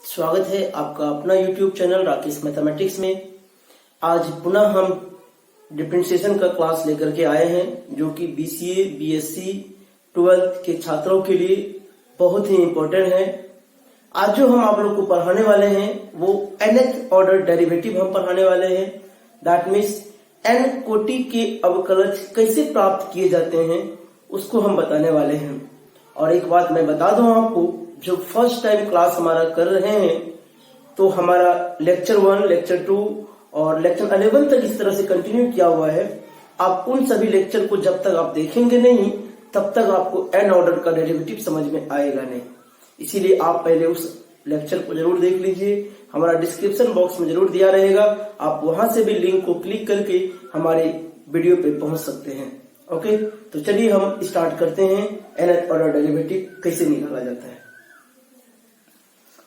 स्वागत है आपका अपना YouTube चैनल राकेश मैथमेटिक्स में। आज पुनः हम डिफरेंशिएशन का क्लास लेकर के आए हैं, जो कि BCA, BSc 12th के छात्रों के लिए बहुत ही इम्पोर्टेंट है। आज जो हम आप लोग को पढ़ाने वाले हैं वो nth ऑर्डर डेरिवेटिव हम पढ़ाने वाले हैं। दैट मीन्स n कोटि के अवकलज कैसे प्राप्त किए जाते हैं उसको हम बताने वाले हैं। और एक बात मैं बता दूं आपको, जो फर्स्ट टाइम क्लास हमारा कर रहे हैं तो हमारा लेक्चर 1, लेक्चर 2 और लेक्चर 11 तक इस तरह से कंटिन्यू किया हुआ है। आप उन सभी लेक्चर को जब तक आप देखेंगे नहीं तब तक आपको n ऑर्डर का डेरिवेटिव समझ में आएगा नहीं। इसीलिए आप पहले उस लेक्चर को जरूर देख लीजिए। हमारा डिस्क्रिप्शन बॉक्स में जरूर दिया रहेगा, आप वहां से भी लिंक को क्लिक करके हमारे वीडियो पे पहुंच सकते हैं। ओके, तो चलिए हम स्टार्ट करते हैं nth ऑर्डर डेरिवेटिव कैसे निकाला जाता है।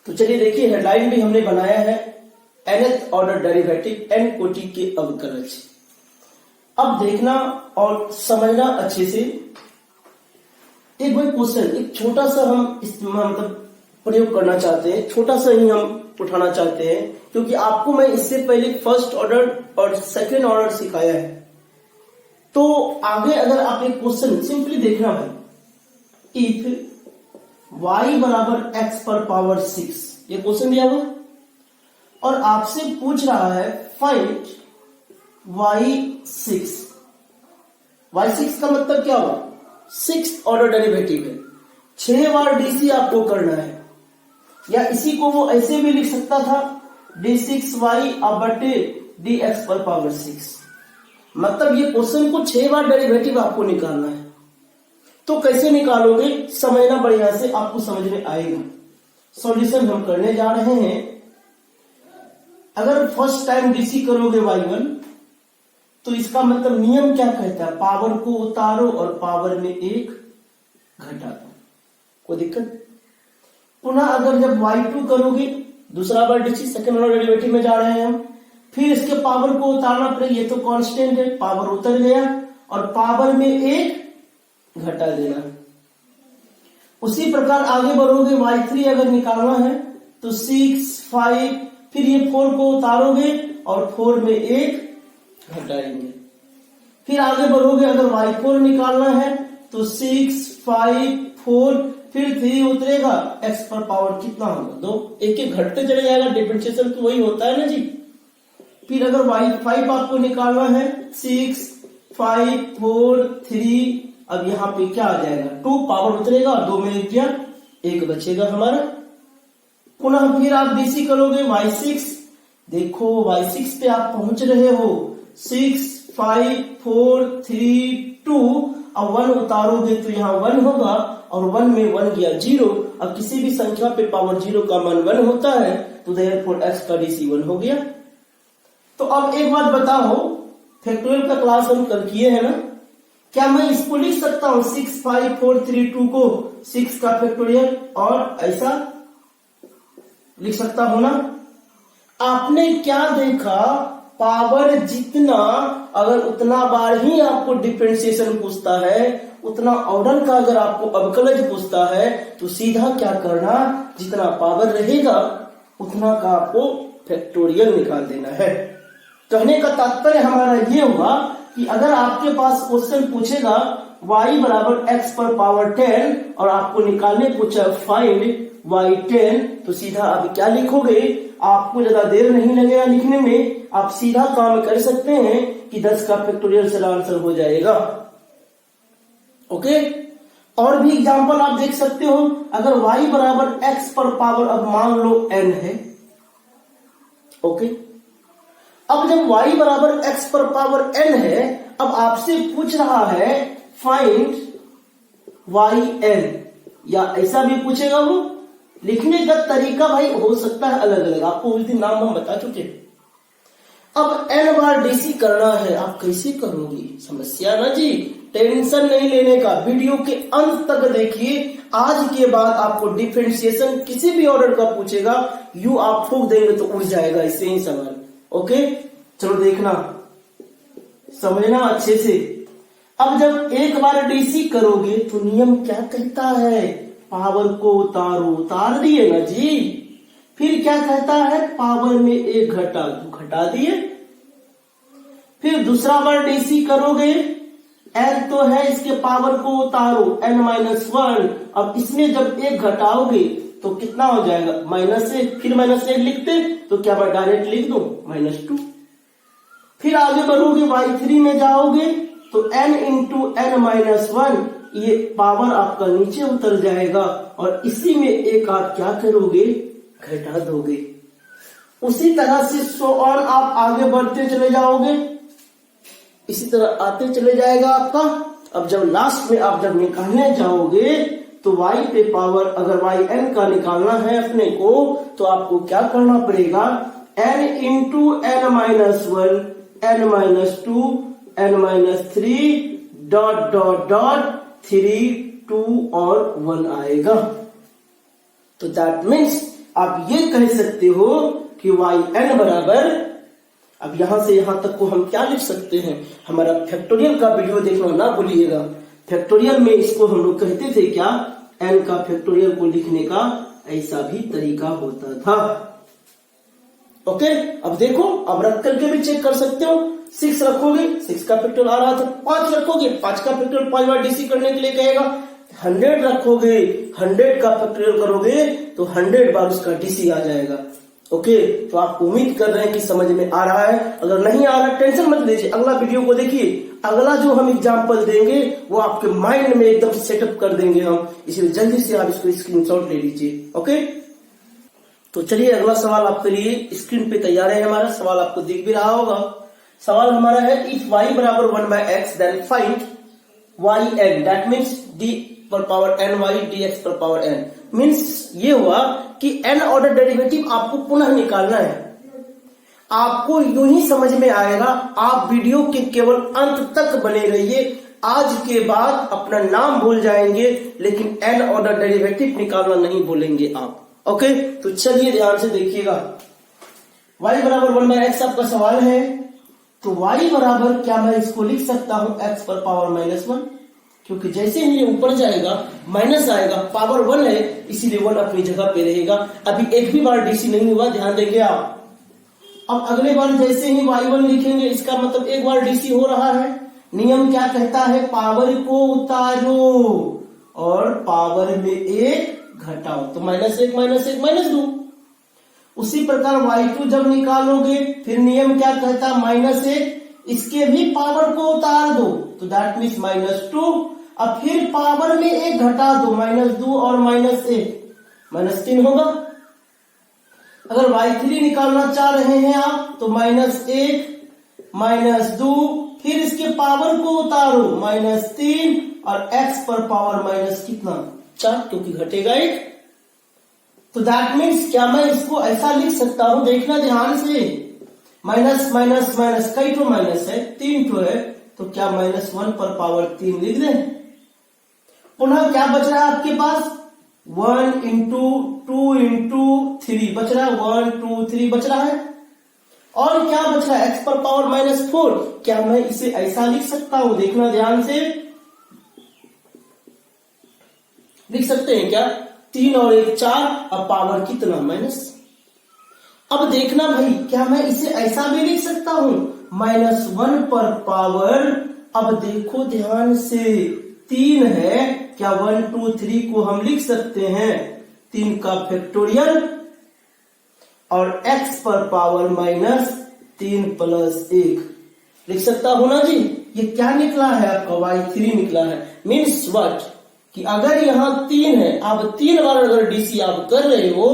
तो चलिए देखिए, हेडलाइन भी हमने बनाया है nth ऑर्डर डेरिवेटिव n कोटि के अवकलज। अब देखना और समझना अच्छे से। एक भाई क्वेश्चन, एक छोटा सा हम मतलब प्रयोग करना चाहते हैं, छोटा सा ही हम उठाना चाहते हैं, क्योंकि आपको मैं इससे पहले फर्स्ट ऑर्डर और सेकेंड ऑर्डर सिखाया है। तो आगे अगर आप एक क्वेश्चन सिंपली देखना भाई, इफ y बराबर x पर पावर 6, ये क्वेश्चन दिया हुआ और आपसे पूछ रहा है फाइंड y6। y6 का मतलब क्या हुआ? 6th ऑर्डर डेरिवेटिव है। 6 बार डीसी आपको करना है, या इसी को वो ऐसे भी लिख सकता था d6y बटे dx पर पावर 6। मतलब ये क्वेश्चन को 6 बार डेरिवेटिव आपको निकालना है। तो कैसे निकालोगे, समझना बढ़िया से, आपको समझ में आएगा। सॉल्यूशन हम करने जा रहे हैं। अगर फर्स्ट टाइम डीसी करोगे y1 तो इसका मतलब नियम क्या कहता है, पावर को उतारो और पावर में 1 घटा दो, कोई दिक्कत। पुनः अगर जब y2 करोगे, दूसरा बार डीसी सेकंड ऑर्डर डेरिवेटिव में जा रहे हैं हम, फिर इसके पावर को उतारना पड़ेगा। ये तो कांस्टेंट है, पावर उतर गया और पावर में 1 घटा देना। उसी प्रकार आगे बढ़ोगे, y3 अगर निकालना है तो 6, 5, फिर ये 4 को उतारोगे और 4 में 1 घटाएंगे। फिर आगे बढ़ोगे, अगर y4 निकालना है तो 6, 5, 4, फिर 3 उतरेगा, x पर पावर कितना होगा? 2। एक एक घटते चले जाएगा, डिफरेंशिएशन तो वही होता है ना जी। फिर अगर y5 आपको निकालना है, 6, 5, 4, 3, अब यहाँ पे क्या आ जाएगा? 2, पावर उतरेगा और 2 में 1 गया, 1 बचेगा हमारा। पुनः फिर आप डीसी करोगे y6, देखो y6 पे आप पहुंच रहे हो, 6, 5, 4, 3, 2, अब 1 उतारोगे तो यहाँ 1 होगा और 1 में 1 गया 0। अब किसी भी संख्या पे पावर 0 का मान 1 होता है, तो देयरफॉर x का डीसी 1 हो गया। तो अब एक बात बताओ, फैक्टोरियल का क्लास हम कल किए हैं ना, क्या मैं इसको लिख सकता हूं 6, 5, 4, 3, 2 को 6 का फैक्टोरियल और ऐसा लिख सकता हूं ना? आपने क्या देखा, पावर जितना, अगर उतना बार ही आपको डिफरेंशिएशन पूछता है, उतना ऑर्डर का अगर आपको अवकलज पूछता है, तो सीधा क्या करना, जितना पावर रहेगा उतना का आपको फैक्टोरियल निकाल देना है। कहने का तात्पर्य हमारा ये हुआ कि अगर आपके पास क्वेश्चन पूछेगा y बराबर x पर पावर 10 और आपको निकालने पूछा फाइंड y10, तो सीधा आप क्या लिखोगे? आपको ज्यादा देर नहीं लगेगा लिखने में, आप सीधा काम कर सकते हैं कि 10 का फैक्टोरियल से आंसर हो जाएगा। ओके, और भी एग्जांपल आप देख सकते हो। अगर y बराबर x पर पावर, अब मान लो n है, ओके, अब जब y बराबर x पर पावर n है, अब आपसे पूछ रहा है फाइंड yn, या ऐसा भी पूछेगा वो। लिखने का तरीका भाई हो सकता है अलग अलग, आपको उस दिन नाम हम बता चुके। अब n बार डीसी करना है, आप कैसे करोगे? समस्या ना जी, टेंशन नहीं लेने का, वीडियो के अंत तक देखिए। आज के बाद आपको डिफरेंशिएशन किसी भी ऑर्डर का पूछेगा, यू आप फूंक देंगे तो उड़ जाएगा इससे ही सवाल। ओके, चलो देखना, समझना अच्छे से। अब जब एक बार डीसी करोगे तो नियम क्या कहता है, पावर को उतारो, उतार दिए ना जी। फिर क्या कहता है, पावर में 1 घटा दो, घटा दिए। फिर दूसरा बार डीसी करोगे, n तो है, इसके पावर को उतारो n-1। अब इसमें जब 1 घटाओगे तो कितना हो जाएगा, -1। फिर -1 लिखते तो क्या मैं डायरेक्ट लिख दूं, -2। फिर आगे बढ़ोगे, y3 में जाओगे तो n इंटू n-1, ये पावर आपका नीचे उतर जाएगा और इसी में एक आप क्या करोगे, घटा दोगे। उसी तरह से सो ऑन आप आगे बढ़ते चले जाओगे, इसी तरह आते चले जाएगा आपका। अब जब लास्ट में आप जब निकालने जाओगे तो y पे पावर, अगर yn का निकालना है अपने को, तो आपको क्या करना पड़ेगा, n into n-1, n-2, n-3 dot dot dot 3, 2 और 1 आएगा। तो दैट मीन्स आप ये कह सकते हो कि yn बराबर, अब यहां से यहां तक को हम क्या लिख सकते हैं, हमारा फैक्टोरियल का वीडियो देखना ना भूलिएगा। फैक्टोरियल में इसको हम लोग कहते थे क्या, n का फैक्टोरियल को लिखने का ऐसा भी तरीका होता था। ओके, अब देखो, अब रख करके भी चेक कर सकते हो। 6 रखोगे, 6 का फैक्टोरियल आ रहा था। 5 रखोगे, 5 का फैक्टोरियल 5 बार डीसी करने के लिए कहेगा। 100 रखोगे, 100 का फैक्टोरियल करोगे तो 100 बार उसका डीसी आ जाएगा। ओके, तो आप उम्मीद कर रहे हैं कि समझ में आ रहा है। अगर नहीं आ रहा टेंशन मत लीजिए, अगला वीडियो को देखिए, अगला जो हम एग्जाम्पल देंगे वो आपके माइंड में एकदम सेटअप कर देंगे हम, इसलिए जल्दी से आप इसको स्क्रीनशॉट ले लीजिए। ओके, तो चलिए अगला सवाल आपके लिए स्क्रीन पे तैयार है। हमारा सवाल आपको दिख भी रहा होगा। सवाल हमारा है, इफ y बराबर 1/x then find yn, that means d पर पावर ny dx पर पावर n। मीन्स ये हुआ कि n ऑर्डर डेरिवेटिव आपको पुनः निकालना है। आपको यूं ही समझ में आएगा, आप वीडियो के केवल अंत तक बने रहिए। आज के बाद अपना नाम भूल जाएंगे लेकिन n ऑर्डर डेरिवेटिव निकालना नहीं भूलेंगे आप। ओके, तो चलिए ध्यान से देखिएगा। y बराबर 1/x आपका सवाल है, तो y बराबर क्या मैं इसको लिख सकता हूं x पर पावर -1, क्योंकि जैसे ही ये ऊपर जाएगा माइनस आएगा, पावर 1 है इसीलिए 1 अपनी जगह पे रहेगा। अभी एक भी बार डीसी नहीं हुआ, ध्यान देंगे आप। अब अगले बार जैसे ही y1 लिखेंगे, इसका मतलब एक बार डीसी हो रहा है। नियम क्या कहता है, पावर को उतारो और पावर में 1 घटाओ, तो -1 -2। उसी प्रकार y2 जब निकालोगे, फिर नियम क्या कहता है, -1, इसके भी पावर को उतार दो, तो दैट मीन्स -2। अब फिर पावर में 1 घटा दो, -2 और -1, -3 होगा। अगर y3 निकालना चाह रहे हैं आप तो -1, -2, फिर इसके पावर को उतारो, -3 और x पर पावर माइनस कितना, 4, क्योंकि घटेगा 1। तो दैट मीन्स क्या मैं इसको ऐसा लिख सकता हूं, देखना ध्यान से, माइनस माइनस माइनस, कई तो माइनस है, 3 तो है, तो क्या -1 पर पावर 3 लिख दें। पुनः क्या बच रहा है आपके पास, 1 इंटू 2 इंटू 3 बच रहा है, 1 2 3 बच रहा है। और क्या बच रहा है, x पर पावर -4। क्या मैं इसे ऐसा लिख सकता हूं, देखना ध्यान से, लिख सकते हैं क्या, 3 और 1 4, अब पावर कितना, माइनस। अब देखना भाई, क्या मैं इसे ऐसा भी लिख सकता हूं, -1 पर पावर, अब देखो ध्यान से, 3 है, क्या 1 2 3 को हम लिख सकते हैं 3 का फैक्टोरियल और x पर पावर -3 + 1 लिख सकता हूं ना जी। ये क्या निकला है आपका, y3 निकला है। मीन्स व्हाट, कि अगर यहां 3 है, अब 3 बार अगर डीसी आप कर रहे हो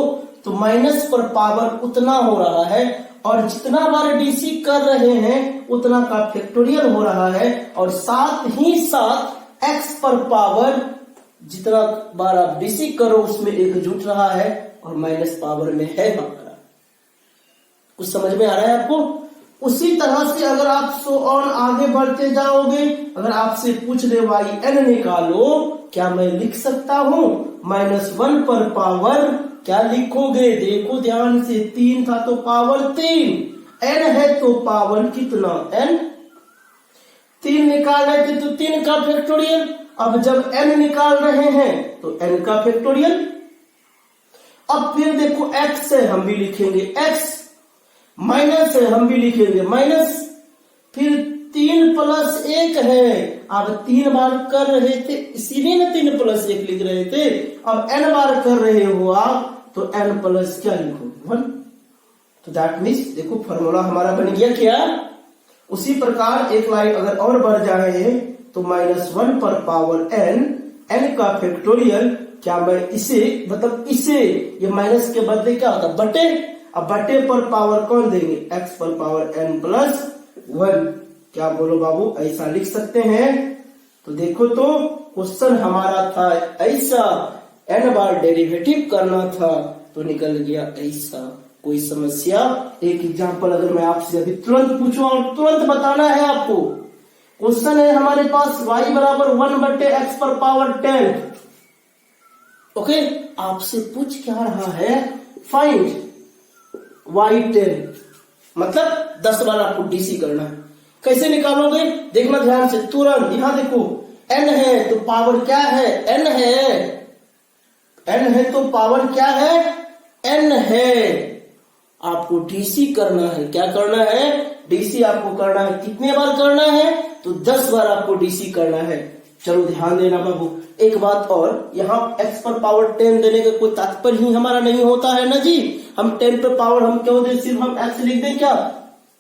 तो माइनस पर पावर उतना हो रहा है, और जितना बार डीसी कर रहे हैं उतना का फैक्टोरियल हो रहा है, और साथ ही साथ x पर पावर जितना बार आप डीसी करो उसमें 1 जुट रहा है और माइनस पावर में है हमारा। कुछ समझ में आ रहा है आपको। उसी तरह से अगर आप सो ऑन आगे बढ़ते जाओगे, अगर आपसे पूछ ले yn निकालो, क्या मैं लिख सकता हूं -1 पर पावर, क्या लिखोगे, देखो ध्यान से, 3 था तो पावर 3, n है तो पावर कितना, n। 3 निकाल रहे थे तो 3 का फैक्टोरियल, अब जब n निकाल रहे हैं तो n का फैक्टोरियल। अब फिर देखो x है हम भी लिखेंगे x, माइनस है हम भी लिखेंगे माइनस, फिर 3 प्लस 1 है। अब 3 बार कर रहे थे इसीलिए ना 3 प्लस 1 लिख रहे थे। अब n बार कर रहे हो आप तो n प्लस क्या लिखोगे 1। तो दैट मीन्स देखो फॉर्मूला हमारा बन गया क्या। उसी प्रकार एक लाइन अगर और बढ़ जाए तो -1 पर पावर n का फैक्टोरियल, क्या मैं इसे मतलब इसे ये माइनस के बदले क्या होता बटे, अब बटे पर पावर कौन देंगे x पर पावर n प्लस 1। क्या बोलो बाबू ऐसा लिख सकते हैं। तो देखो तो क्वेश्चन हमारा था ऐसा, n बार डेरिवेटिव करना था तो निकल गया ऐसा। कोई समस्या, एक एग्जांपल अगर मैं आपसे अभी तुरंत पूछूं और तुरंत बताना है आपको। क्वेश्चन है हमारे पास y बराबर 1 बटे x पर पावर 10। ओके, आपसे पूछ क्या रहा है फाइंड y10, मतलब 10 बार आपको डीसी करना है। कैसे निकालोगे देखना ध्यान से तुरंत। यहां देखो n है तो पावर क्या है n है तो पावर क्या है n है। आपको डीसी करना है, क्या करना है डीसी आपको करना है। कितने बार करना है तो 10 बार आपको डीसी करना है। चलो ध्यान देना बाबू, एक बात और, यहाँ x पर पावर 10 देने का कोई तात्पर्य ही हमारा नहीं होता है ना जी। हम 10 पे पावर हम क्यों दे, सिर्फ हम x लिख दें क्या।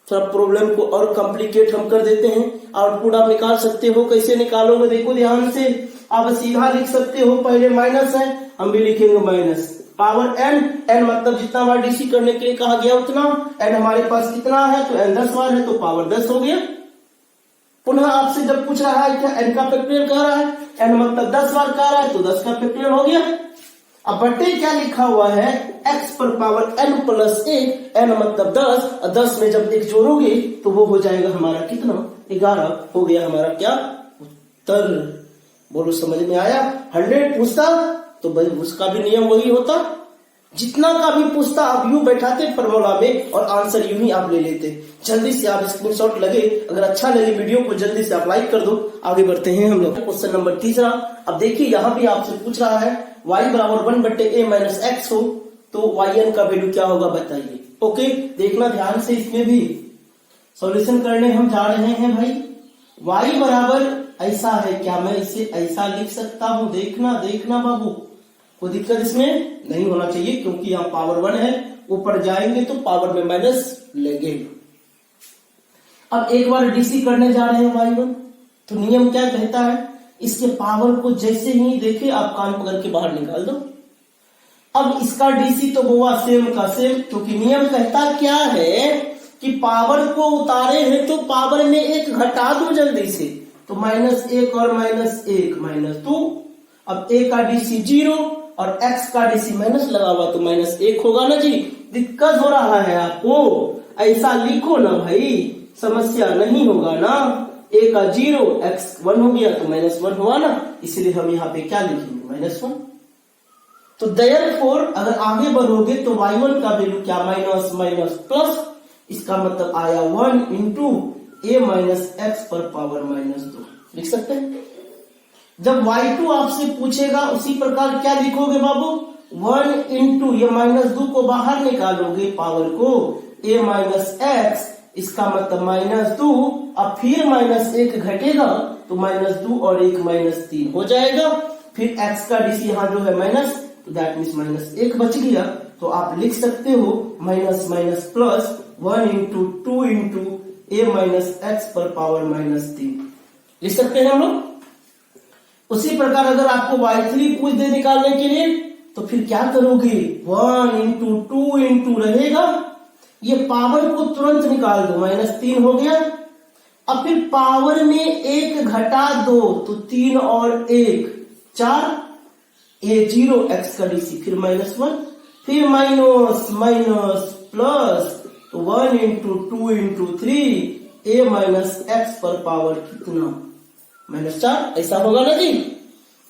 थोड़ा प्रॉब्लम को और कॉम्प्लिकेट हम कर देते हैं। आउटपुट आप निकाल सकते हो, कैसे निकालोगे देखो ध्यान से। आप सीधा लिख सकते हो, पहले माइनस है हम भी लिखेंगे माइनस पावर n मतलब जितना बार डीसी करने के लिए कहा गया उतना। n हमारे पास कितना है तो n 10 बार है तो पावर 10 हो गया। पुनः आपसे जब पूछ रहा है क्या n का फैक्टोरियल कह रहा है, n मतलब 10 बार कह रहा है तो 10 का फैक्टोरियल हो गया। अब बटे क्या लिखा हुआ है x पर पावर n प्लस 1, n मतलब 10 और 10 में जब 1 जोड़ोगे तो वो हो जाएगा हमारा कितना 11। हो गया हमारा क्या उत्तर। बोलो समझ में आया। 100 पूछता तो भाई उसका भी नियम वही होता, जितना का भी पूछता आप यूं बैठाते फॉर्मूला में और आंसर यूं ही आप ले लेते। जल्दी से आप स्क्रीनशॉट लगे, अगर अच्छा लगे वीडियो को जल्दी से आप लाइक कर दो। आगे बढ़ते हैं हम लोग क्वेश्चन नंबर 3। अब देखिए यहाँ भी आपसे पूछ रहा है y बराबर 1 बटे a माइनस x हो तो yn का वैल्यू क्या होगा बताइए। ओके, देखना ध्यान से, इसमें भी सॉल्यूशन करने हम जा रहे हैं भाई। y बराबर ऐसा है, क्या मैं इसे ऐसा लिख सकता हूं। देखना बाबू, कोई दिक्कत इसमें नहीं होना चाहिए क्योंकि यहाँ पावर 1 है, ऊपर जाएंगे तो पावर में माइनस लेंगे। अब एक बार डीसी करने जा रहे हैं y1, तो नियम क्या कहता है, इसके पावर को जैसे ही देखे आप कान पकड़ के बाहर निकाल दो। अब इसका डीसी तो हुआ सेम का सेम, क्योंकि नियम कहता क्या है कि पावर को उतारे हैं तो पावर में 1 घटा दो जल्दी से, तो -1 और -1 -2। अब a का डीसी 0 और x का डीसी माइनस लगा हुआ तो -1 होगा ना जी। दिक्कत हो रहा है आपको, ऐसा लिखो ना भाई, समस्या नहीं होगा ना। a का 0 x 1 हो गया तो -1 हुआ ना, इसलिए हम यहाँ पे क्या लिखेंगे -1। तो देयरफॉर अगर आगे बढ़ोगे तो y1 का वैल्यू क्या माइनस माइनस प्लस, इसका मतलब आया 1 इंटू a माइनस एक्स पर पावर -2 लिख सकते हैं। जब y2 आपसे पूछेगा उसी प्रकार क्या लिखोगे बाबू, 1 इंटू ये -2 को बाहर निकालोगे पावर को a माइनस एक्स, इसका मतलब -2। अब फिर -1 घटेगा तो -2 और 1 -3 हो जाएगा। फिर x का डीसी यहाँ जो है माइनस, तो दैट मीन्स -1 बच गया। तो आप लिख सकते हो minus minus plus 1 into 2 into a minus x पर पावर -3 लिख सकते हैं हम लोग। उसी प्रकार अगर आपको y3 पूछ दे निकालने के लिए तो फिर क्या करोगे, 1 इंटू 2 इंटू रहेगा, ये पावर को तुरंत निकाल दो, -3 हो गया। अब फिर पावर में 1 घटा दो तो 3 और 1 4, a 0 x का डीसी फिर -1, फिर माइनस माइनस प्लस, तो 1 into 2 into 3 a minus x पर पावर कितना -4, ऐसा होगा ना जी।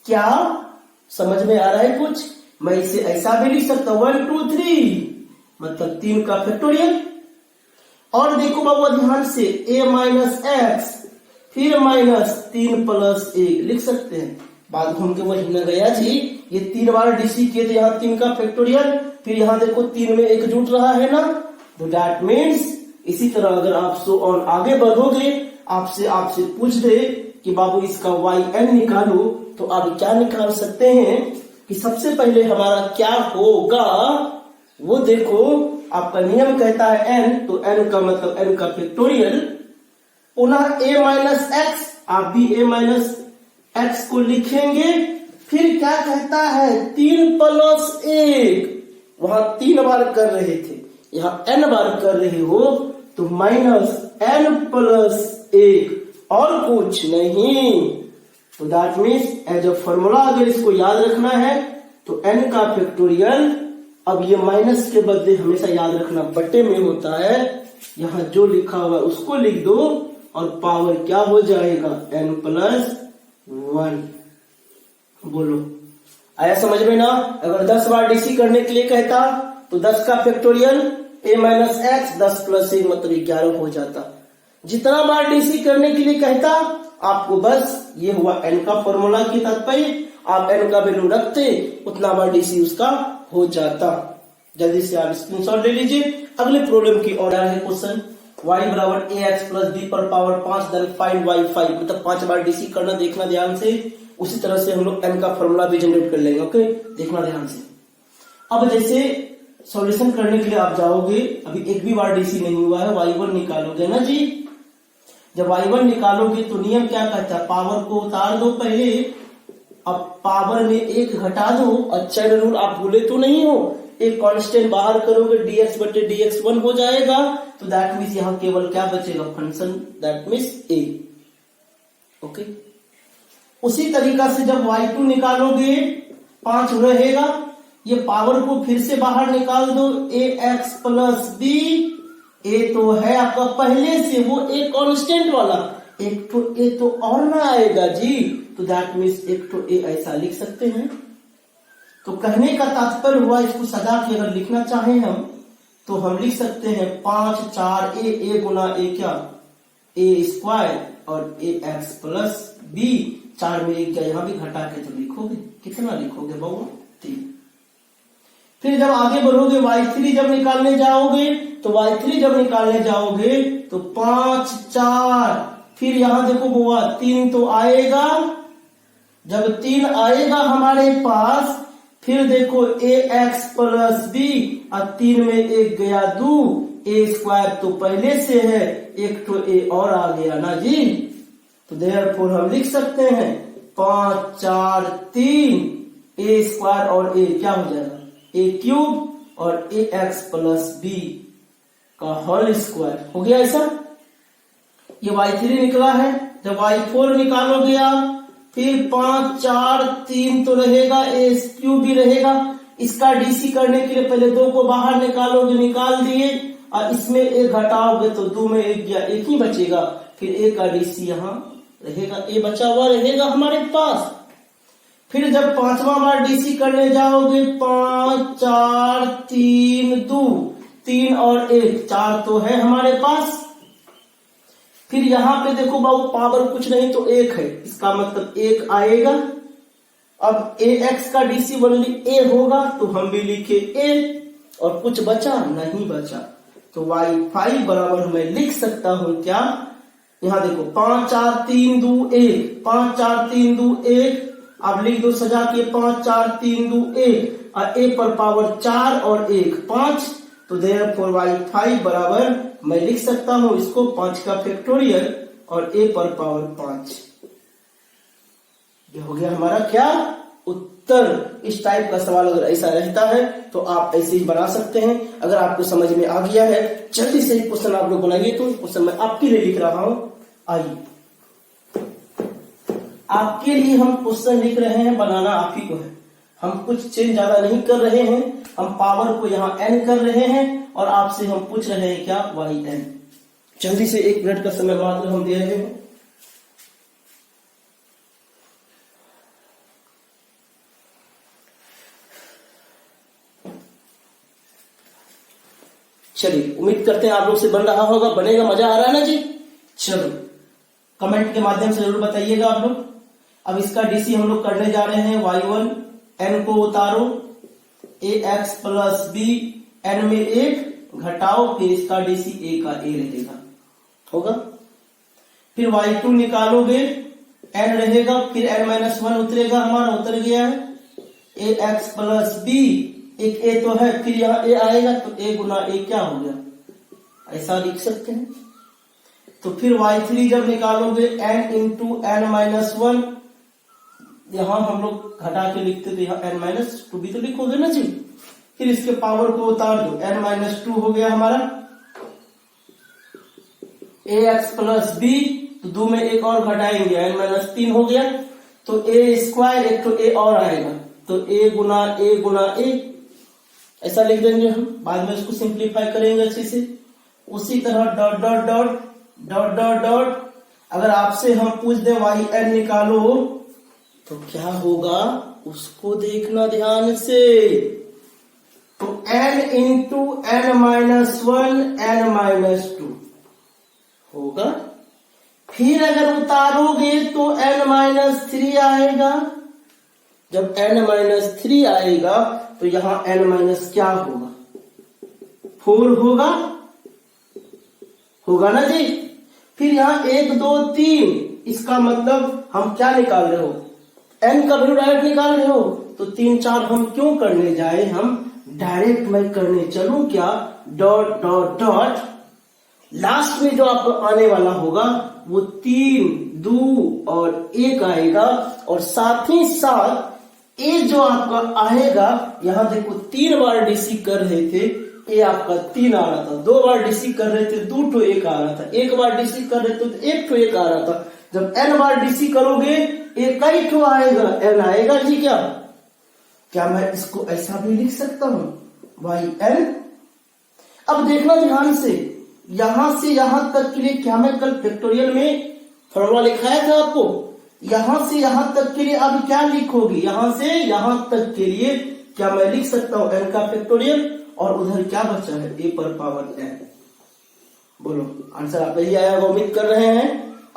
क्या समझ में आ रहा है कुछ। मैं इसे ऐसा भी लिख सकता हूं 1 2 3 मतलब 3 का फैक्टोरियल। और देखो बाबू ध्यान से, a माइनस एक्स फिर -3 प्लस 1 लिख सकते हैं। बात घूम के वही न गया जी। ये 3 बार डीसी किए थे, यहाँ 3 का फैक्टोरियल, फिर यहाँ देखो 3 में 1 जुट रहा है ना, तो दैट मीन्स इसी तरह अगर आप सो ऑन आगे बढ़ोगे, आपसे पूछ दे कि बाबू इसका yn निकालो, तो आप क्या निकाल सकते हैं कि सबसे पहले हमारा क्या होगा वो देखो। आपका नियम कहता है n, तो n का मतलब n का फैक्टोरियल, पुनः a माइनस एक्स, आप भी a माइनस एक्स को लिखेंगे। फिर क्या कहता है 3 प्लस 1, वहां 3 बार कर रहे थे, यहाँ n बार कर रहे हो, तो माइनस n प्लस 1 और कुछ नहीं। तो that means as a formula अगर इसको याद रखना है तो n का फैक्टोरियल, अब ये माइनस के बदले हमेशा याद रखना बट्टे में होता है, यहाँ जो लिखा हुआ है उसको लिख दो और पावर क्या हो जाएगा n प्लस 1। बोलो आया समझ में ना। अगर 10 बार डीसी करने के लिए कहता तो 10 का factorial a minus x, 10 plus 1 मतलब 11 हो जाता। जितना बार डीसी करने के लिए कहता आपको बस ये हुआ n का फॉर्मूला की तात्पर्य, आप n का वैल्यू रखते उतना बार डीसी उसका हो जाता। जल्दी से आप स्क्रीनशॉट ले लीजिए। अगले प्रॉब्लम की ऑर्डर है क्वेश्चन y बराबर ax प्लस b पर पावर 5 देन फाइंड y5, मतलब 5 बार डीसी करना, देखना ध्यान से। उसी तरह से हम लोग n का फॉर्मूला भी जनरेट कर लेंगे, ओके, देखना ध्यान से। अब जैसे सॉल्यूशन करने के लिए आप जाओगे, अभी एक भी बार डीसी नहीं हुआ है, y1 निकालोगे ना जी। जब y1 निकालोगे तो नियम क्या कहता है, पावर को उतार दो पहले, अब पावर में 1 घटा दो, अच्छा रूल आप भूले तो नहीं हो, एक कांस्टेंट बाहर करोगे dx बटे dx1 हो जाएगा, तो दैट मीन्स यहाँ केवल क्या बचेगा function, that means a, okay. उसी तरीका से जब y2 निकालोगे 5 रहेगा, ये पावर को फिर से बाहर निकाल दो, ax प्लस b, a तो है आपका पहले से वो एक कांस्टेंट वाला, एक तो a तो और ना आएगा जी, तो दैट मीन्स एक तो a ऐसा लिख सकते हैं। तो कहने का तात्पर्य हुआ, इसको सजा के अगर लिखना चाहें हम तो हम लिख सकते हैं 5 4 a गुना a क्या a स्क्वायर और ax प्लस b, 4 में 1 यहाँ भी घटा के तो लिखोगे, कितना लिखोगे बाबू 3। फिर जब आगे बढ़ोगे y3 जब निकालने जाओगे, तो y3 जब निकालने जाओगे तो 5 4, फिर यहां देखो बुआ 3 तो आएगा, जब 3 आएगा हमारे पास, फिर देखो ax प्लस b और 3 में 1 गया 2, a स्क्वायर तो पहले से है, एक तो a और आ गया ना जी, तो देयरफॉर हम लिख सकते हैं 5 4 3 a स्क्वायर और a क्या हो जाएगा a क्यूब और ax प्लस b का होल स्क्वायर हो गया ऐसा। ये y3 निकला है। जब y4 निकालोगे आप, फिर 5 4 3 तो रहेगा, a क्यूब भी रहेगा, इसका डीसी करने के लिए पहले 2 को बाहर निकालोगे, निकाल दिए, और इसमें 1 घटाओगे तो 2 में 1 गया, 1 ही बचेगा, फिर a का डीसी यहाँ रहेगा, a बचा हुआ रहेगा हमारे पास। फिर जब 5वां बार डीसी करने जाओगे 5 4 3 2, 3 और 1 4 तो है हमारे पास। फिर यहाँ पे देखो बाबू पावर कुछ नहीं तो 1 है, इसका मतलब 1 आएगा। अब ax का डीसी ओनली a होगा, तो हम भी लिखे a, और कुछ बचा नहीं बचा, तो y5 बराबर मैं लिख सकता हूं क्या, यहाँ देखो 5 4 3 2 1, 5 4 3 2 1, अब लिख दो सजा के 5 4 3 2 1, और a पर पावर 4 और 1 5, तो देयरफॉर y5 बराबर मैं लिख सकता हूं इसको 5 का फैक्टोरियल और a पर पावर 5। ये हो गया हमारा क्या उत्तर। इस टाइप का सवाल अगर ऐसा रहता है तो आप ऐसे ही बना सकते हैं। अगर आपको समझ में आ गया है, जल्दी से क्वेश्चन आप लोग बनाइए। तो क्वेश्चन मैं आपके लिए लिख रहा हूं, आइए आपके लिए हम क्वेश्चन लिख रहे हैं, बनाना आप ही को है, हम कुछ चेंज ज्यादा नहीं कर रहे हैं, हम पावर को यहाँ n कर रहे हैं और आपसे हम पूछ रहे हैं क्या yn। जल्दी से 1 मिनट का समय मात्र हम दे रहे हैं। चलिए, उम्मीद करते हैं आप लोग से बन रहा होगा, बनेगा, मजा आ रहा है ना जी। चलो कमेंट के माध्यम से जरूर बताइएगा आप लोग। अब इसका डीसी हम लोग करने जा रहे हैं y1, n को उतारो, ax प्लस बी, n में एक घटाओ, फिर इसका डीसी a का a रहेगा, होगा। फिर y2 निकालोगे, n रहेगा, फिर n माइनस 1 उतरेगा, हमारा उतर गया है। ax प्लस बी, एक a तो है, फिर यहाँ a आएगा तो a गुना a क्या हो गया, ऐसा लिख सकते हैं। तो फिर y3 जब निकालोगे n इंटू n माइनस 1, यहां हम लोग घटा के लिखते तो यहाँ n माइनस 2 भी तो लिखोगे ना जी। फिर इसके पावर को उतार दो, n माइनस 2 हो गया हमारा, ax प्लस बी, तो 2 में एक और घटाएंगे, n माइनस 3 हो गया, तो a स्क्वायर, एक तो a और आएगा, तो a गुना a, ऐसा लिख देंगे हम। बाद में इसको सिंप्लीफाई करेंगे अच्छे से। उसी तरह dot dot dot dot dot dot, अगर आपसे हम पूछ दे yn निकालो तो क्या होगा उसको देखना ध्यान से। तो n into n minus 1 n minus 2 होगा। फिर अगर उतारोगे तो n माइनस 3 आएगा। जब n माइनस 3 आएगा तो यहां n माइनस क्या होगा, 4 होगा ना जी। फिर यहाँ 1 2 3, इसका मतलब हम क्या निकाल रहे हो, n का वैल्यू डायरेक्ट निकाल रहे हो, तो 3 4 हम क्यों करने जाए, हम डायरेक्ट मैं करने चलूं क्या, डॉट डॉट डॉट, लास्ट में जो आपको आने वाला होगा वो 3 2 और 1 आएगा, और साथ ही साथ ए जो आपका आएगा, यहां देखो 3 बार डीसी कर रहे थे, ए आपका 3 आ रहा था, 2 बार डीसी कर रहे थे 2 तो 1 आ रहा था, 1 बार डीसी कर रहे थे तो 1 तो 1 आ रहा था। जब n बार डीसी करोगे एक कई ठो आएगा, n आएगा जी। क्या मैं इसको ऐसा भी लिख सकता हूं, yn। अब देखना ध्यान से, यहां से यहां तक के लिए क्या मैं कल फैक्टोरियल में फॉर्मूला लिखाया था आपको, यहां से यहां तक के लिए अब क्या लिखोगे, यहां से यहां तक के लिए क्या मैं लिख सकता हूं n का फैक्टोरियल, और उधर क्या बचा है, a पर पावर n। बोलो आंसर आप यही आया होगा, उम्मीद कर रहे हैं।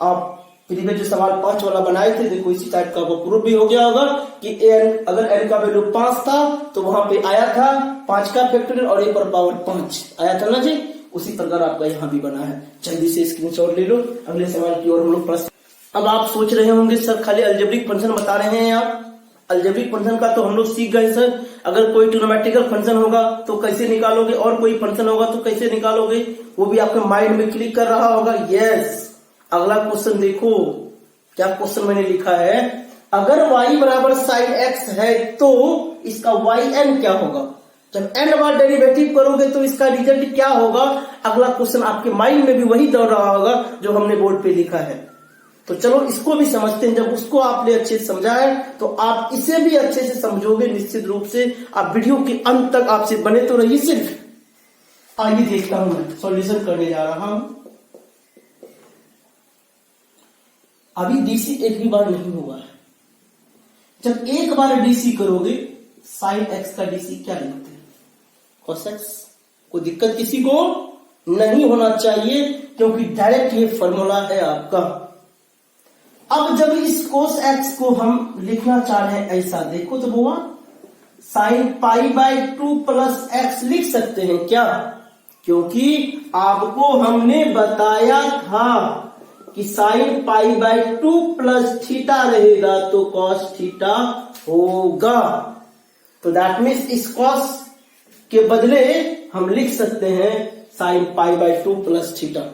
आप प्रीवियस जो सवाल 5 वाला बनाए थे, देखो इसी टाइप का प्रूफ भी हो गया होगा कि n, अगर n का वैल्यू 5 था तो वहां पे आया था 5 का फैक्टोरियल और a पर पावर 5 आया था ना जी। उसी प्रकार आपका यहाँ भी बना है। जल्दी से स्क्रीनशॉट ले लो, अगले सवाल की ओर हम लोग प्रश्न। अब आप सोच रहे होंगे सर खाली अलजेब्रिक फंक्शन बता रहे हैं आप, अलजेब्रिक फंक्शन का तो हम लोग सीख गए सर, अगर कोई ट्रिग्नोमेट्रिकल फंक्शन होगा तो कैसे निकालोगे, और कोई फंक्शन होगा तो कैसे निकालोगे, वो भी आपके माइंड में क्लिक कर रहा होगा। यस, अगला क्वेश्चन देखो क्या क्वेश्चन मैंने लिखा है, अगर y बराबर साइन x है तो इसका yn क्या होगा। जब n बार डेरिवेटिव करोगे तो इसका रिजल्ट क्या होगा। अगला क्वेश्चन आपके माइंड में भी वही दौड़ रहा होगा जो हमने बोर्ड पे लिखा है। तो चलो इसको भी समझते हैं। जब उसको आपने अच्छे से समझा है तो आप इसे भी अच्छे से समझोगे निश्चित रूप से। आप वीडियो के अंत तक आपसे बने तो रहिए। सिर्फ आइए देखता हूं, मैं सॉल्यूशन करने जा रहा हूं। अभी डीसी एक भी बार नहीं हुआ है। जब एक बार डीसी करोगे साइन एक्स का डीसी क्या लिखते हैं, कॉस एक्स। कोई दिक्कत किसी को नहीं होना चाहिए क्योंकि डायरेक्ट ये फॉर्मूला है आपका। अब जब इस कोस एक्स को हम लिखना चाह रहे हैं ऐसा, देखो तो बुआ sine pi by 2 plus x लिख सकते हैं क्या, क्योंकि आपको हमने बताया था कि sine pi by 2 plus theta रहेगा तो कॉस थीटा होगा। तो दैट मीन्स इस कॉस के बदले हम लिख सकते हैं sine pi by 2 plus theta.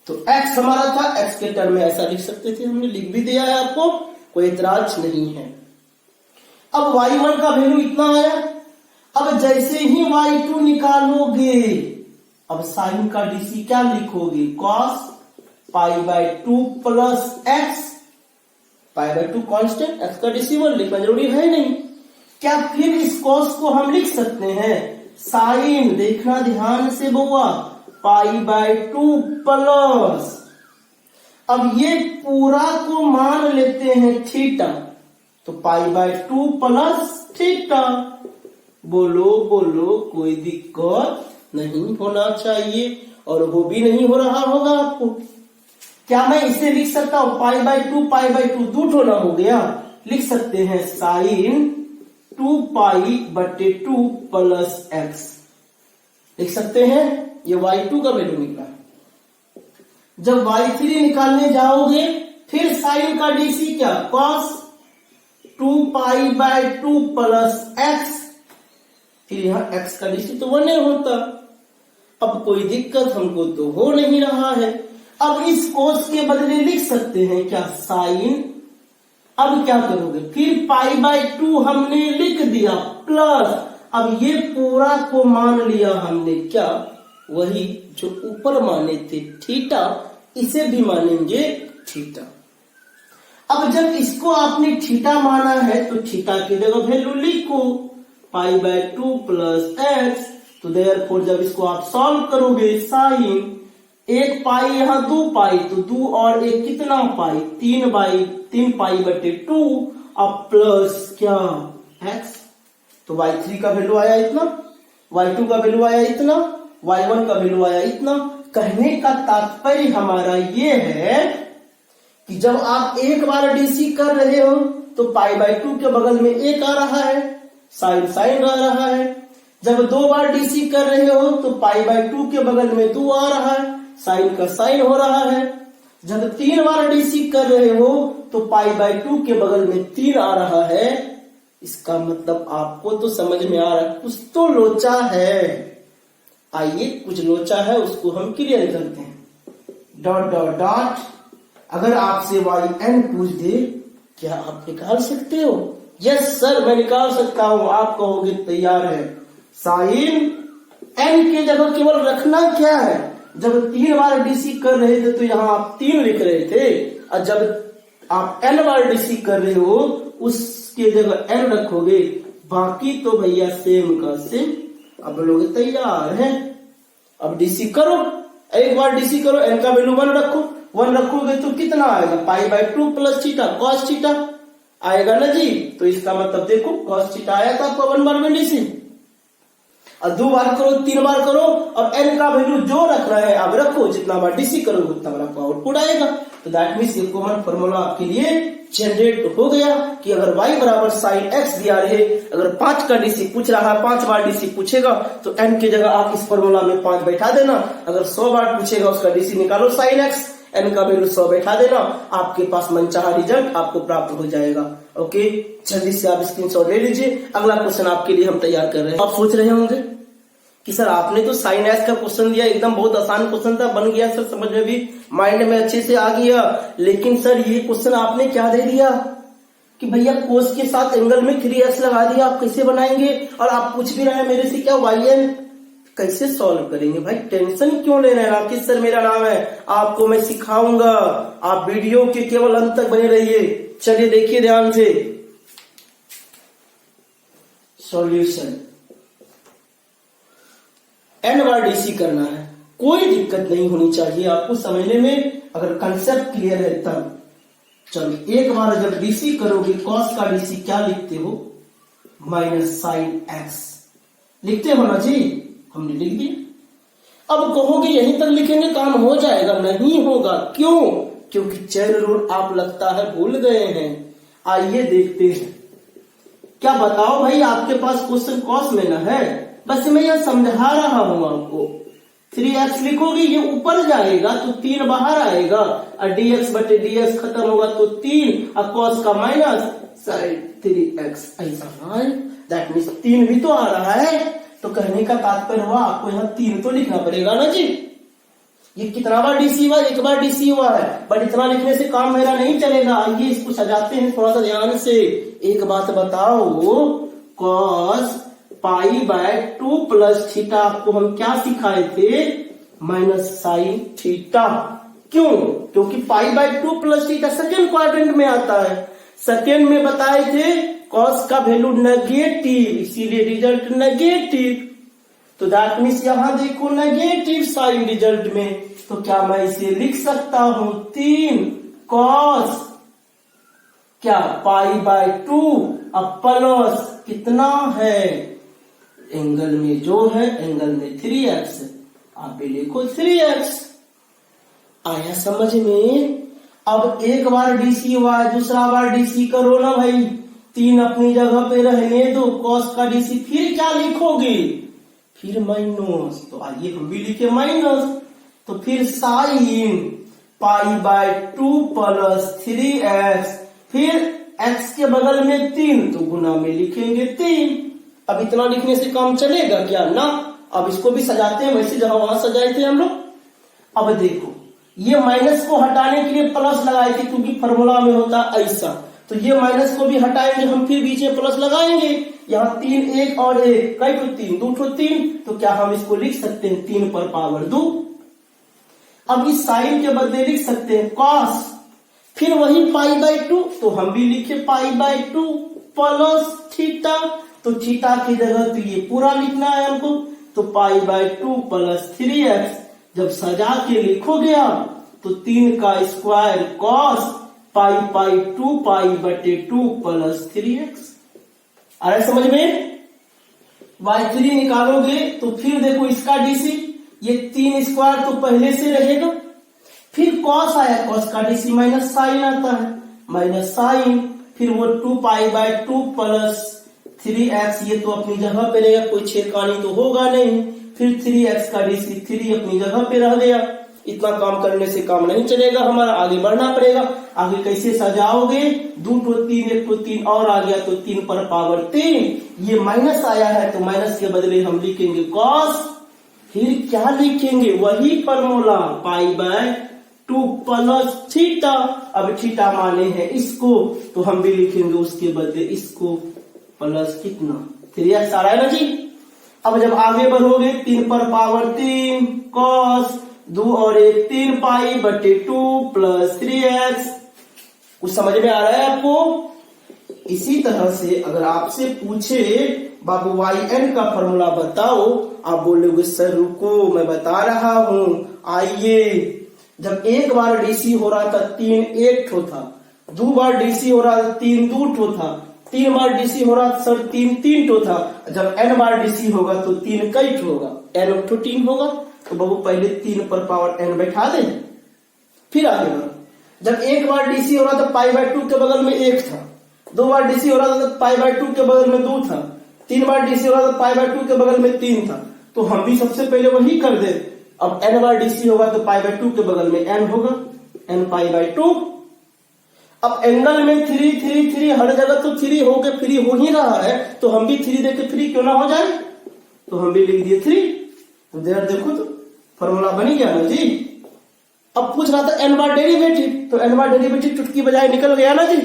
तो x हमारा था, x के टर्म में ऐसा लिख सकते थे, हमने लिख भी दिया है, आपको कोई एतराज नहीं है। अब y1 का वैल्यू इतना आया। अब जैसे ही y2 निकालोगे, अब साइन का डीसी क्या लिखोगे, cos pi by 2 plus x. Pi by 2 constant, x का डीसी 1 लिखना जरूरी है नहीं क्या। फिर इस कॉस को हम लिख सकते हैं साइन, देखना ध्यान से बुआ, पाई बाय 2 प्लस, अब ये पूरा को मान लेते हैं थीटा, तो पाई बाय 2 प्लस थीटा। बोलो बोलो, कोई दिक्कत नहीं होना चाहिए और वो भी नहीं हो रहा होगा आपको। क्या मैं इसे लिख सकता हूं पाई/2 दो ठो ना हो गया, लिख सकते हैं साइन 2π/2 प्लस x लिख सकते हैं। ये y2 का वैल्यू निकला। जब y3 निकालने जाओगे फिर साइन का डीसी क्या cos 2π/2 प्लस x, फिर यहां x का डीसी तो 1 नहीं होता। अब कोई दिक्कत हमको तो हो नहीं रहा है। अब इस कोस के बदले लिख सकते हैं क्या साइन, अब क्या करोगे फिर π/2 हमने लिख दिया प्लस, अब ये पूरा को मान लिया हमने क्या, वही जो ऊपर माने थे थीटा, इसे भी मानेंगे थीटा। अब जब इसको आपने थीटा माना है तो थीटा की जगह वैल्यू लिखो π/2 प्लस x। तो देयरफॉर जब इसको आप सॉल्व करोगे साइन 1 पाई यहां 2 पाई, तो 2 और 1 कितना पाई 3π/2 अब प्लस क्या x। तो y3 का वैल्यू आया इतना, y2 का वैल्यू आया इतना, y1 का वैल्यू आया इतना। कहने का तात्पर्य हमारा ये है कि जब आप एक बार डीसी कर रहे हो तो π/2 के बगल में 1 आ रहा है, साइन साइन रह रहा है। जब 2 बार डीसी कर रहे हो तो π/2 के बगल में 2 आ रहा है, साइन का साइन हो रहा है। जब 3 बार डीसी कर रहे हो तो π/2 के बगल में 3 आ रहा है। इसका मतलब आपको तो समझ में आ रहा है, कुछ तो लोचा है। आइए कुछ लोचा है उसको हम क्लियर करते हैं। डॉट डॉट डॉट, अगर आपसे yn पूछ दे क्या आप निकाल सकते हो? यस सर मैं निकाल सकता हूं। आप कहोगे तैयार है। साइन n की जगह केवल रखना क्या है, जब 3 बार डीसी कर रहे थे तो यहां आप 3 लिख रहे थे, और जब आप n बार डीसी कर रहे हो उसके जगह n रखोगे, बाकी तो भैया सेम का सेम। अब लोग तैयार हैं, अब डीसी करो, एक बार डीसी करो, n का वैल्यू 1 रखो, 1 रखोगे तो कितना आएगा π/2 प्लस थीटा cos थीटा आएगा ना जी। तो इसका मतलब देखो cos थीटा आया था आपका 1 बार में डीसी, और 2 बार करो 3 बार करो, और n का वैल्यू जो रख रहा है आप रखो, जितना बार डीसी करोगे उतना बार आपका आउटपुट आएगा। तो दैट मीन्स ये कॉमन फॉर्मूला आपके लिए जनरेट हो गया कि अगर y बराबर साइन x दिया रहे, अगर 5 का डीसी पूछ रहा है, 5 बार डीसी पूछेगा तो n की जगह आप इस फॉर्मूला में 5 बैठा देना। अगर 100 बार पूछेगा उसका डीसी निकालो साइन x, n का वैल्यू 100 बैठा देना, आपके पास मनचाहा रिजल्ट आपको प्राप्त हो जाएगा। ओके, जल्दी से आप स्क्रीनशॉट ले लीजिए। अगला क्वेश्चन आपके लिए हम तैयार कर रहे हैं। आप सोच रहे होंगे कि सर आपने तो साइन एक्स का क्वेश्चन दिया, एकदम बहुत आसान क्वेश्चन था, बन गया सर, समझ में भी माइंड में अच्छे से आ गया, लेकिन सर ये क्वेश्चन आपने क्या दे दिया कि भैया कोस के साथ एंगल में 3x लगा दिया, आप कैसे बनाएंगे? और आप पूछ भी रहे हैं मेरे से क्या yn कैसे सॉल्व करेंगे? भाई टेंशन क्यों ले रहे हैं? राकेश सर मेरा नाम है, आपको मैं सिखाऊंगा, आप वीडियो के केवल अंत तक बने रहिए। चलिए देखिए ध्यान से सॉल्यूशन। n बार डीसी करना है, कोई दिक्कत नहीं होनी चाहिए आपको समझने में, अगर कंसेप्ट क्लियर है तब। चलो एक बार जब डीसी करोगे कॉस का डीसी क्या लिखते हो माइनस साइन एक्स लिखते हो ना जी, हमने लिख दिया। अब कहोगे यहीं तक लिखेंगे काम हो जाएगा, नहीं होगा। क्यों? क्योंकि चैन रूल आप लगता है भूल गए हैं। आइए देखते हैं। क्या बताओ भाई, आपके पास क्वेश्चन कॉस में ना है, बस मैं यह समझा रहा हूं आपको। 3x लिखोगे ये ऊपर जाएगा तो 3 बाहर आएगा, और dx बटे dx खत्म होगा तो 3, और cos का माइनस साइन 3x ऐसा है। दैट मीन्स 3 भी तो आ रहा है। तो कहने का तात्पर्य हुआ आपको यहाँ 3 तो लिखना पड़ेगा ना जी। ये कितना बार डीसी हुआ? 1 बार डीसी हुआ है, बट इतना लिखने से काम मेरा नहीं चलेगा। आइए इसको सजाते हैं थोड़ा सा ध्यान से। एक बात बताओ, cos π/2 प्लस थीटा आपको हम क्या सिखाए थे? Minus sine theta. क्यों? क्योंकि π/2 प्लस थीटा सेकेंड क्वाड्रेंट में आता है। सेकेंड में बताए थे cos का वैल्यू नेगेटिव, इसीलिए रिजल्ट नेगेटिव। तो दैट मीन्स यहां देखो नेगेटिव साइन रिजल्ट में, तो क्या मैं इसे लिख सकता हूं 3 cos क्या π/2 अब प्लस कितना है एंगल में जो है एंगल में 3x, आप भी लिखो 3x। आया समझ में? अब एक बार डीसी हुआ, दूसरा बार डीसी करो ना भाई, 3 अपनी जगह पे रहने दो, कॉस का डीसी, फिर क्या लिखोगे? फिर माइनस। तो आइए हम भी लिखे माइनस। तो फिर साइन π/2 प्लस 3x, फिर x के बगल में 3 तो गुना में लिखेंगे 3। अब इतना लिखने से काम चलेगा क्या? ना। अब इसको भी सजाते हैं वैसे जहां वहां सजाए थे हम लोग। अब देखो, ये माइनस को हटाने के लिए प्लस लगाए थे क्योंकि फॉर्मूला में होता ऐसा, तो ये माइनस को भी हटाएंगे हम, फिर बीच में प्लस लगाएंगे। यहाँ 3 1 और 1 कई ठो 3, 2 ठो 3, तो क्या हम इसको लिख सकते हैं 3 पर पावर 2। अब इस साइन के बदले लिख सकते हैं कॉस, फिर वही π/2, तो हम भी लिखे π/2 प्लस थीटा, तो थीटा की जगह तो ये पूरा लिखना है हमको, तो π/2 प्लस 3x। जब सजा के लिखोगे आप तो 3 का स्क्वायर कॉस π/2 π/2 प्लस 3x। आ रहा है समझ में? y3 निकालोगे तो फिर देखो इसका डीसी, ये 3 स्क्वायर तो पहले से रहेगा, फिर कॉस आया, कॉस का डीसी माइनस साइन आता है, माइनस साइन, फिर वो 2π/2 प्लस 3x, ये तो अपनी जगह पे रहेगा, कोई छेड़खानी तो होगा नहीं, फिर 3x का डीसी 3 अपनी जगह पे रह गया। इतना काम करने से काम नहीं चलेगा हमारा, आगे बढ़ना पड़ेगा। आगे कैसे सजाओगे? 2 ठो 3, 1 ठो 3 और आ गया, तो 3 पर पावर 3। ये माइनस आया है तो माइनस के बदले हम लिखेंगे कॉस, फिर क्या लिखेंगे? वही फॉर्मूला π/2 प्लस थीटा। अब थीटा माने हैं इसको, तो हम भी लिखेंगे उसके बदले इसको प्लस कितना 3x। आ रहा है ना जी? अब जब आगे बढ़ोगे 3 पर पावर 3 कॉस, 2 और 1 3π/2 प्लस 3x। कुछ समझ में आ रहा है आपको? इसी तरह से अगर आपसे पूछे बाबू yn का फॉर्मूला बताओ, आप बोलोगे सर रुको मैं बता रहा हूं, आइए। जब एक बार डीसी हो रहा था 3 1 ठो था, 2 बार डीसी हो रहा था 3 2 ठो था, 3 बार डीसी हो रहा था सर 3 3 ठो था, जब n बार डीसी होगा तो 3 कई ठो होगा? n ठो 3 होगा। तो बाबू पहले 3 पर पावर n बैठा दे, फिर आगे बढ़ो। जब एक बार डीसी हो रहा था π/2 के बगल में 1 था, 2 बार डीसी हो रहा था तो π/2 के बगल में 2 था, 3 बार डीसी हो रहा था π/2 के बगल में 3 था, तो हम भी सबसे पहले वही कर दे। अब n बार डीसी होगा तो π/2 के बगल में n होगा, n π/2। अब एंगल में 3 3 3 हर जगह तो 3 होके फ्री हो ही रहा है, तो हम भी 3 देके फ्री क्यों ना हो जाए, तो हम भी लिख दिए 3। तो देर देखो तो फॉर्मूला बनी गया ना जी। अब पूछ रहा था n बार डेरिवेटिव, तो n बार डेरिवेटिव चुटकी बजाय निकल गया ना जी।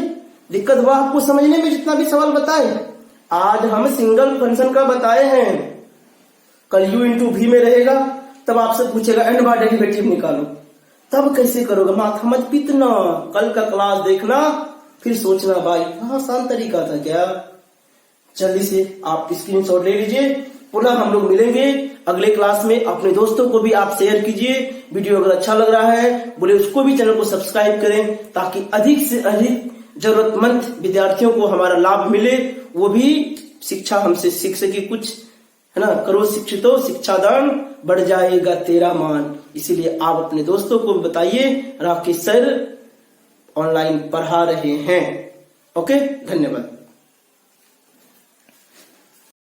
दिक्कत हुआ आपको समझने में जितना भी सवाल बताए? आज हम सिंगल फंक्शन का बताए हैं, कल u इंटू v में रहेगा, तब आपसे पूछेगा n बार डेरिवेटिव निकालो, तब कैसे करोगे? माथा मत पीतना, कल का क्लास देखना फिर सोचना भाई आसान तरीका था क्या। जल्दी से आप स्क्रीनशॉट ले लीजिए। पुनः हम लोग मिलेंगे अगले क्लास में। अपने दोस्तों को भी आप शेयर कीजिए, वीडियो अगर अच्छा लग रहा है बोले उसको भी चैनल को सब्सक्राइब करें, ताकि अधिक से अधिक जरूरतमंद विद्यार्थियों को हमारा लाभ मिले, वो भी शिक्षा हमसे सीख सके कुछ, है ना। करो शिक्षितो शिक्षादान, बढ़ जाएगा तेरा मान। इसीलिए आप अपने दोस्तों को बताइए राकेश सर ऑनलाइन पढ़ा रहे हैं। ओके, धन्यवाद।